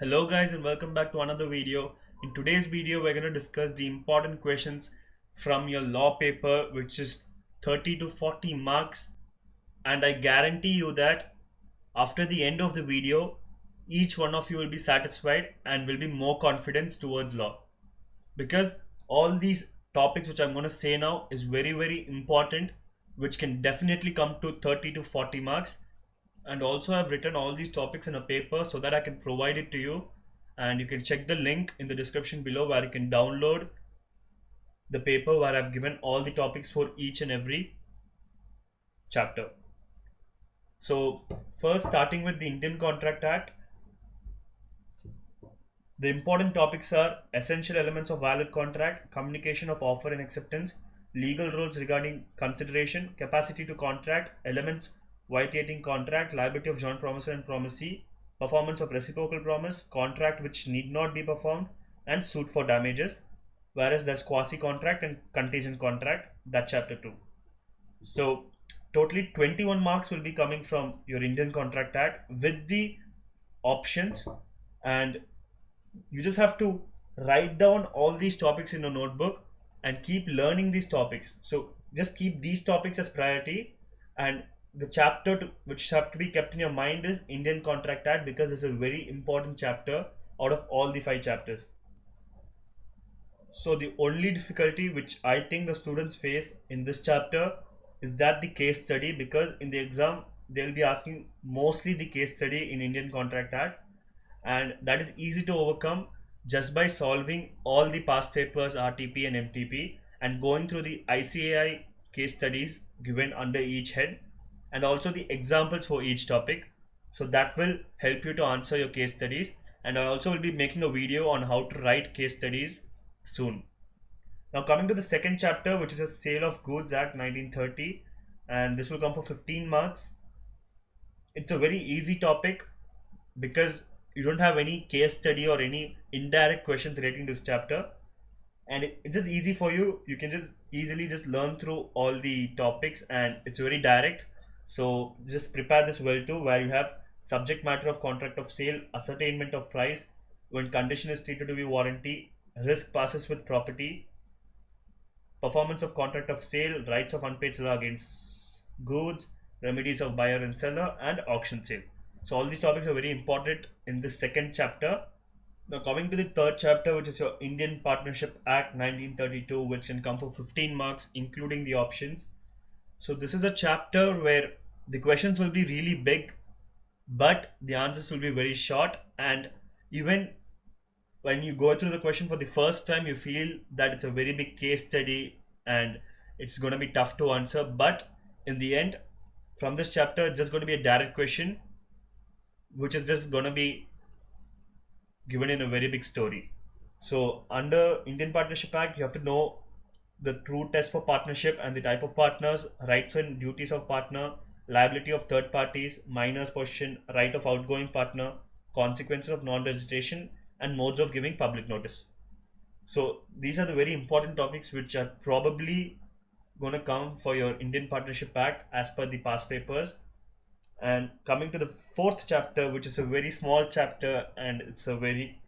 Hello guys and welcome back to another video. In today's video we're going to discuss the important questions from your law paper, which is 30 to 40 marks, and I guarantee you that after the end of the video each one of you will be satisfied and will be more confident towards law, because all these topics which I'm going to say now is very important, which can definitely come to 30 to 40 marks. And also I've written all these topics in a paper so that I can provide it to you, and you can check the link in the description below where you can download the paper where I've given all the topics for each and every chapter. So first, starting with the Indian Contract Act, the important topics are essential elements of valid contract, communication of offer and acceptance, legal rules regarding consideration, capacity to contract, elements vitiating contract, liability of joint promisor and promisee, performance of reciprocal promise, contract which need not be performed, and suit for damages. Whereas there's quasi contract and contingent contract, that chapter 2. So totally 21 marks will be coming from your Indian Contract Act with the options, and you just have to write down all these topics in a notebook and keep learning these topics. So just keep these topics as priority, and the chapter which have to be kept in your mind is Indian Contract Act, because it's a very important chapter out of all the 5 chapters. So the only difficulty which I think the students face in this chapter is that the case study, because in the exam they'll be asking mostly the case study in Indian Contract Act, and that is easy to overcome just by solving all the past papers RTP and MTP and going through the ICAI case studies given under each head and also the examples for each topic. So that will help you to answer your case studies, and I also will be making a video on how to write case studies soon. Now coming to the second chapter, which is a Sale of Goods Act 1930, and this will come for 15 marks. It's a very easy topic because you don't have any case study or any indirect questions relating to this chapter, and it's just easy for you. You can just easily just learn through all the topics, and it's very direct. So just prepare this well too, where you have subject matter of contract of sale, ascertainment of price, when condition is treated to be warranty, risk passes with property, performance of contract of sale, rights of unpaid seller against goods, remedies of buyer and seller, and auction sale. So all these topics are very important in this second chapter. Now coming to the third chapter, which is your Indian Partnership Act 1932, which can come for 15 marks including the options. So this is a chapter where the questions will be really big, but the answers will be very short, and even when you go through the question for the first time you feel that it's a very big case study and it's going to be tough to answer, but in the end from this chapter it's just going to be a direct question which is just going to be given in a very big story. So under Indian Partnership Act you have to know the true test for partnership and the type of partners, rights and duties of partner, liability of third parties, minors position, right of outgoing partner, consequences of non-registration, and modes of giving public notice. So these are the very important topics which are probably going to come for your Indian Partnership Act as per the past papers. And coming to the fourth chapter, which is a very small chapter and it's a very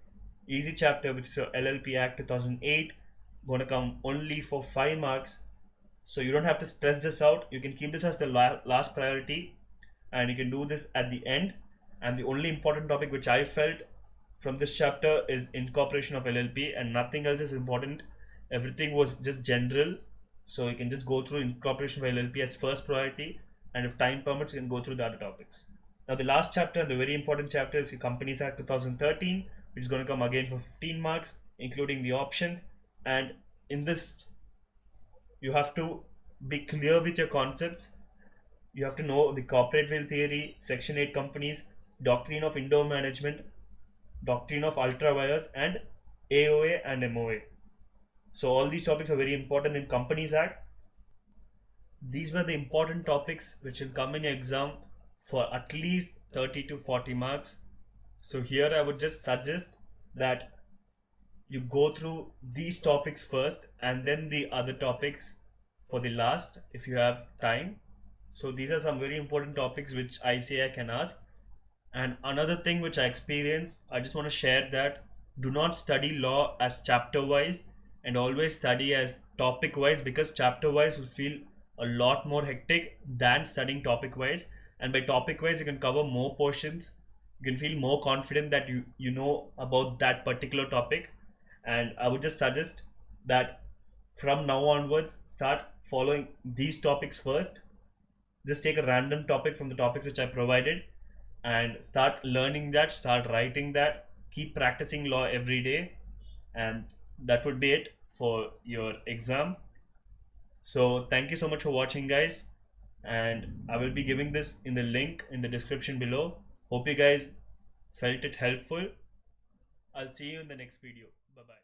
easy chapter, which is your LLP Act 2008, going to come only for 5 marks. So you don't have to stress this out. You can keep this as the last priority, and you can do this at the end. And the only important topic which I felt from this chapter is incorporation of LLP, and nothing else is important. Everything was just general, so you can just go through incorporation of LLP as first priority, and if time permits you can go through the other topics. Now the last chapter and the very important chapter is the Companies Act 2013, which is going to come again for 15 marks including the options. And in this you have to be clear with your concepts. You have to know the corporate will theory, section 8 companies, doctrine of indoor management, doctrine of ultra wires, and AOA and MOA. So all these topics are very important in Companies Act. These were the important topics which will come in your exam for at least 30 to 40 marks. So here I would just suggest that you go through these topics first and then the other topics for the last if you have time. So these are some very important topics which ICAI can ask, And another thing which I experienced, I just want to share that do not study law as chapter wise, and always study as topic wise, because chapter wise will feel a lot more hectic than studying topic wise. And by topic wise, you can cover more portions. You can feel more confident that you know about that particular topic. And I would just suggest that from now onwards, start following these topics first. Just take a random topic from the topics which I provided and start learning that, start writing that, keep practicing law every day, and that would be it for your exam. So, thank you so much for watching, guys, and I will be giving this in the link in the description below. Hope you guys felt it helpful. I'll see you in the next video. Bye bye.